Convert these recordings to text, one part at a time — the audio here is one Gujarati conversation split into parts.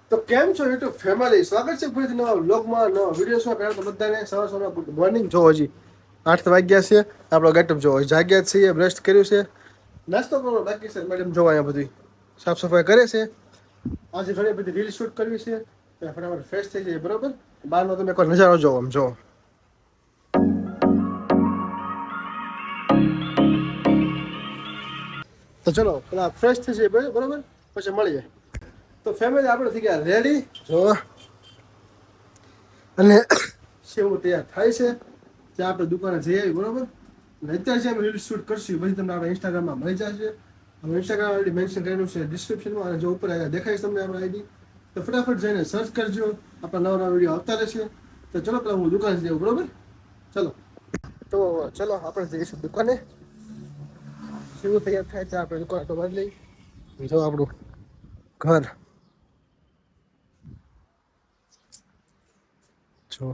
તો કેમ છો યુટ્યુબ ફેમિલી, સ્વાગત છે ફરીથી નવા વ્લોગમાં, નવા વિડીયોસમાં. પહેલા તો બધાને સવાર ગુડ મોર્નિંગ. જો હજી 8 વાગ્યા છે, આપણો ગેટઅપ જો જાગ્યા છીએ, બ્રશ કર્યું છે, નાસ્તો કરવાનો બાકી છે. મેડમ જો અહીંયા બધી સાફ સફાઈ કરે છે. આજે ઘણી બધી રીલ શૂટ કરવી છે, ફટાફટ ફ્રેશ થઈ જાય. બરોબર, બહારનો તમે કોઈ નજારો જોવો. આમ જો તો ચલો પેલા ફ્રેશ થઈ જાય બરોબર, પછી મળીએ. તો ફેમિલી આપણે થઈ ગયા રેડી. જો અને સેવું તૈયાર થાય છે, ત્યાં આપણે દુકાને જઈ આવી. બરોબર, અત્યારે જે અમે રીલ શૂટ કરશું પછી તમને આપણે ઇન્સ્ટાગ્રામમાં મળી જશે. અમે ઇન્સ્ટાગ્રામ આઈડી મેન્શન કરેલું છે ડિસ્ક્રિપ્શનમાં, અને જો ઉપર અહીંયા દેખાય તમને આપણે આઈડી, તો ફટાફટ જઈને સર્ચ કરજો. આપણા નવા વિડીયો આવતા રહેશે. તો ચલો પેલા હું દુકાને જઉં. બરોબર, ચલો. તો ચલો આપણે જઈશું દુકાને. શું તૈયાર થાય છે આપણે દુકાન તો બદલી. જો આપણું ઘર જો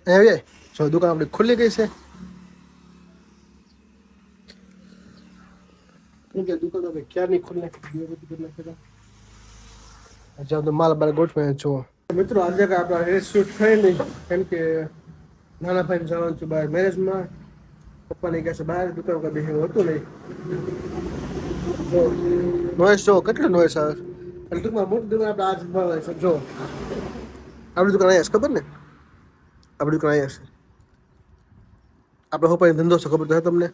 એ જો દુકાન આપણી ખુલ્લી ગઈ છે. દુકાન આપણે ક્યારની ખુલ્લી નાખી માલ બાર ગોઠવે. જો મિત્રો આજે આપણા રેસ શૂટ થઈ નહીં, કેમ કે નાના ભાઈને જવાનું છું બહાર મેરેજમાં. પપ્પાને કહે છે બહાર, દુકાન કઈ બેસેલું હતું નહીં. નોઈસ જો કેટલું નોઈસ આવે. એટલે ટૂંકમાં મોટી દુકાન આપણે આજ ભાવે છે. જો આપણી દુકાન અહીંયા છે, ખબર ને? આપણી દુકાન અહીંયા છે. આપણે હોપારી ધંધો છે, ખબર તો તમને?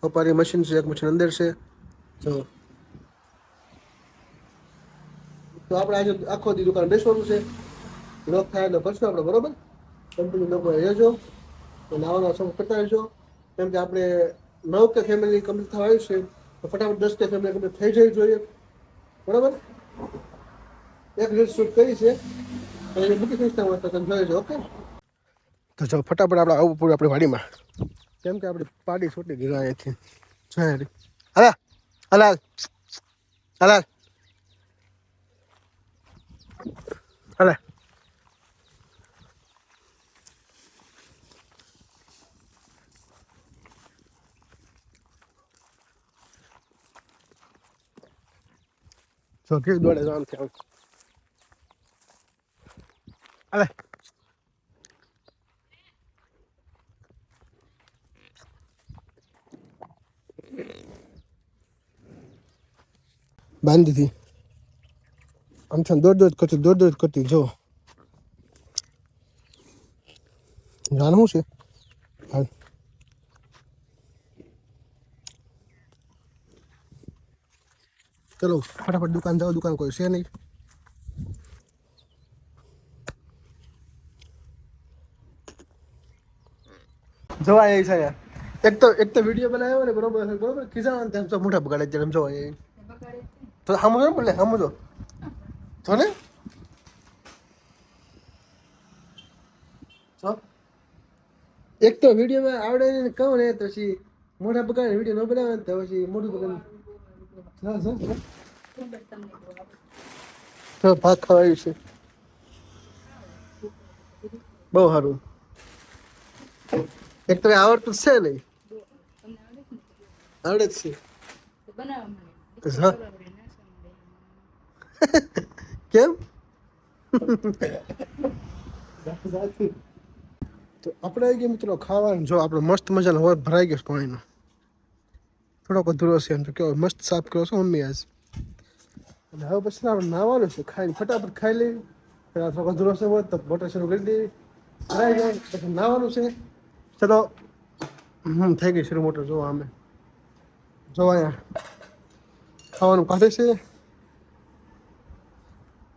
હોપારી મશીન છે, એક મશીન અંદર છે. જો તો આપણે આજે આખો દી દુકાન બેસવાનું છે. લોક થાય એટલે કરશું આપણે. બરોબર, કંપની લોકો રહેજો, તો નાવાનો સમય કરતા રહેજો. કેમ કે આપણે 9 ફેમિલી કમ્પ્લીટ થવા આવ્યું છે, તો ફટાફટ 10 ફેમિલી કમ્પ્લીટ થઈ જવી જોઈએ. બરાબર, એક રીલ શૂટ કરી છે, એટલે મૂકી દઈશ તમે જોઈ લેજો. ઓકે, તો જો ફટાફટ આપણે આવવું પડ્યું આપણી વાડીમાં, કેમ કે આપણી પાડી છૂટી ગઈ અહીંયાથી. જોઈ હલા હલાલ હલાલ હલે. જો કેવી દોડે જવાનું છે. હલે બાંધી હતી આમ છે, દોડ કરતી. જો જાણવું છે. હાલ ચલો ફટાફટ દુકાન જાઓ. દુકાન કોઈ છે નહીં. જોવા એ છે યાર. એક તો વિડીયો બનાવ્યો ને, બરોબર ખીજાવાનું તેમ તો મોઢા બગાડે છે. એમ જોવા એ તો સમજો ને, બોલે સમજો તો ને. એક તો વિડીયોમાં આવડે ને કહું ને, તો પછી મોઢા બગાડે. વિડીયો ન બનાવે ને તો પછી મોઢું બગાડે. ભાગ ખવાયું છે, બહુ સારું. એક તો આવડતું છે નહીં, આવડે જ છે. કેમ? તો આપણે આવી ગયા મિત્રો ખાવાનું. જો આપણે મસ્ત મજાનો હોય ભરાઈ ગયો પાણીનો. થોડોક અધૂરો છે એમ તો કેવો મસ્ત સાફ કર્યો છે મમ્મી આજ. અને હવે પછી આપણે નાવાનું છે. ખાઈને ફટાફટ ખાઈ લઈ. પેલા થોડોક અધૂરો છે હોય તો મોટર શરૂ કરી દઈએ. ભરાઈ જાય પછી નાવાનું છે. ચલો થઈ ગઈ શરૂ મોટર. જોવા અમે જો અહીંયા ખાવાનું કાઢે છે.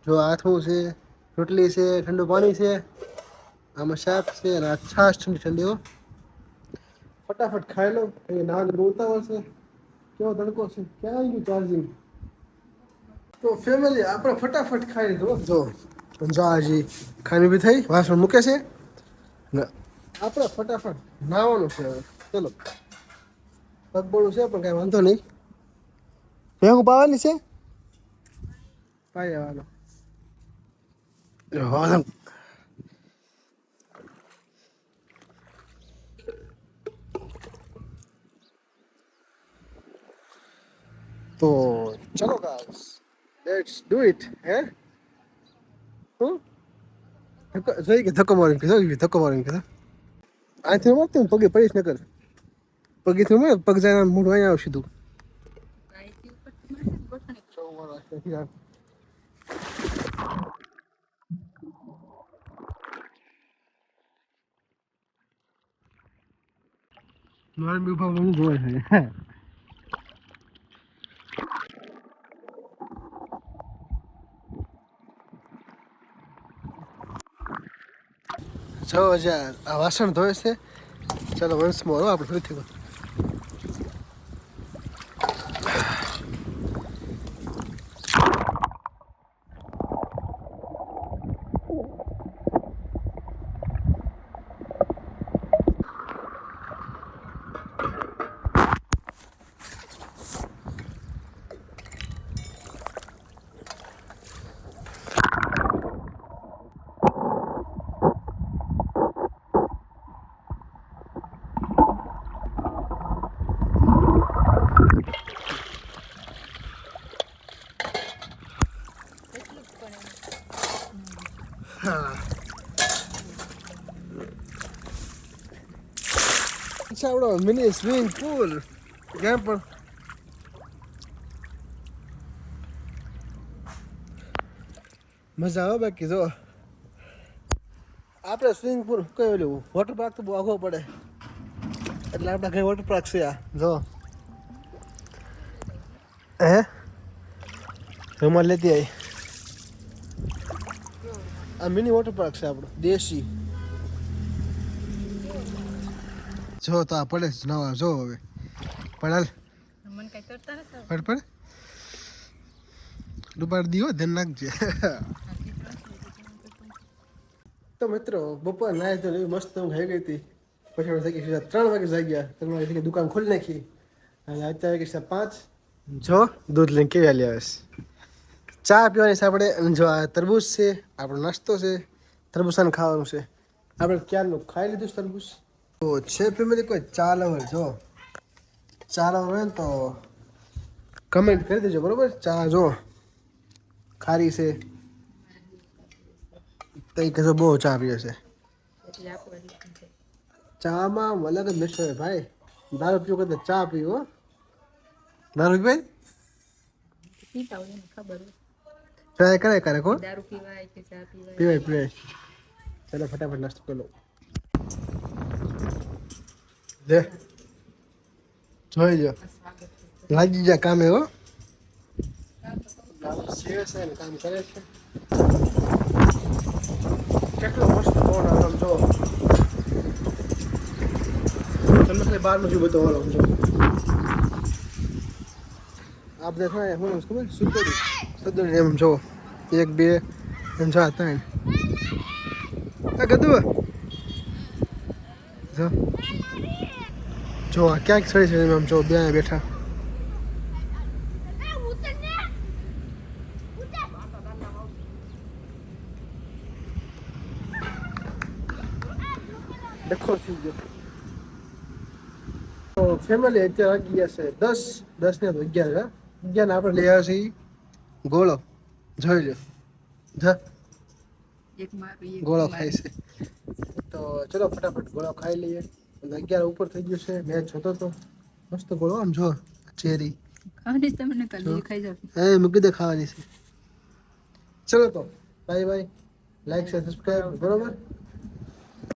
જો આથું છે, રોટલી છે, ઠંડુ પાણી છે, આમાં શાક છે, અને આ છાશ ઠંડી ઠંડી. હો ફટાફટ ખાઈ લો. એ નાવાનું ઉતાવળ છે. કેવો તડકો છે, ક્યાં આવી ગયું ચાર્જિંગ? તો ફેમિલી આપણે ફટાફટ ખાઈ લીધું. જો હજી ખાણી બી થઈ, વાસણ મૂકે છે ને આપણે ફટાફટ નાવાનું છે. ચલો પગબળું છે પણ કાંઈ વાંધો નહીં. ભેગું પાવાની છે, પાઈ આવવાનો. તો ચલો ગાઈસ, લેટ્સ ડુ ઇટ. હે હું જોઈ કે ધક્કો મારીને કીધો, ધક્કો મારીને કીધો આથી મારતો પગે પડીશ નકર પગેથી મળે પગ જાય મોઢું અહીંયા આવશે તું મારે બી ઉભા મને જોવે છે જો યાર આ વાસણ ધોવે છે. ચાલો વન્સ મોર આપણે ફરીથી આવડો મિની સ્વિમિંગ પુલ ક્યાં પણ મજા આવે. બાકી જો આપણે સ્વિમિંગ પુલ કયું લેવું વોટર પાર્ક તો બહુ આગો પડે એટલે આપણે કઈ વોટર પાર્ક છે આ જો હે રમવા લેતી આવી આ મિની વોટર પાર્ક છે આપણું દેશી. જો તો આ પડે નવા જો હવે પડાલ મન કઈ તરતા નથી પડ પડ ડુબાડ દીવો ધ્યાન નાખજે. તો મિત્રો બપોર નાય તો મસ્ત ઊંઘ આવી ગઈ હતી. પછી આપણે થઈ ગઈ 3 વાગે જાગ્યા 3 વાગે દુકાન ખોલી નાખી અને અત્યારે વાગે 5. જો દૂધ લઈને કેવી હાલી આવે ચા પીવાની છે આપણે. જો આ તરબૂચ છે આપણો નાસ્તો છે તરબૂચાને ખાવાનું છે આપણે ક્યારનું ખાઈ લીધું છે તરબૂચ. તો છે ફેમિલી કોઈ ચા લવર જો ચા લવર હોય ને તો કમેન્ટ કરી દેજો બરોબર. ચા જો ખારી છે તઈ કહેજો બહુ ચા પીએ છે. ચામાં અલગ જ નશો હોય ભાઈ. દારૂ પીવો કરતા ચા પીવો. દારૂ પીવાય પીતા હોય એને ખબર હોય ટ્રાય કરે કરે કો દારૂ પીવાય કે ચા પીવાય પીવાય. ચાલો ફટાફટ નાસ્તો કરી લો. દે જોઈ લો લાગી જા કામે હો. સેવે છે ને કામ કરે છે. કેટલો મસ્ત પવન આવે આમ જો તમને ખાલી બહારનું જો બધો વાળો જો આ બધા થાય હું ખબર સુધરી એમ જો 1 2 એમ જો 3 આ કદું જો જો ક્યાંક ચડી છે આમ જો બે બેઠા. ડખો થઈ ગયો. તો ફેમિલી અત્યારે વાગી ગયા છે 10 ને 11 ને આપણે લઈ આવ્યા છીએ ગોળો. જોઈ લો જા ગોળો ખાય છે. તો ચલો ફટાફટ ગોળો ખાઈ લઈએ. 11 ઉપર થઈ ગયું છે. મેચ જોતો તો મસ્ત ગોળો આમ જો ચેરી ખાવાની તમને કદી ખાઈ જાવ એ મૂકી દે ખાવાની છે. ચલો તો bye bye like share subscribe બરોબર.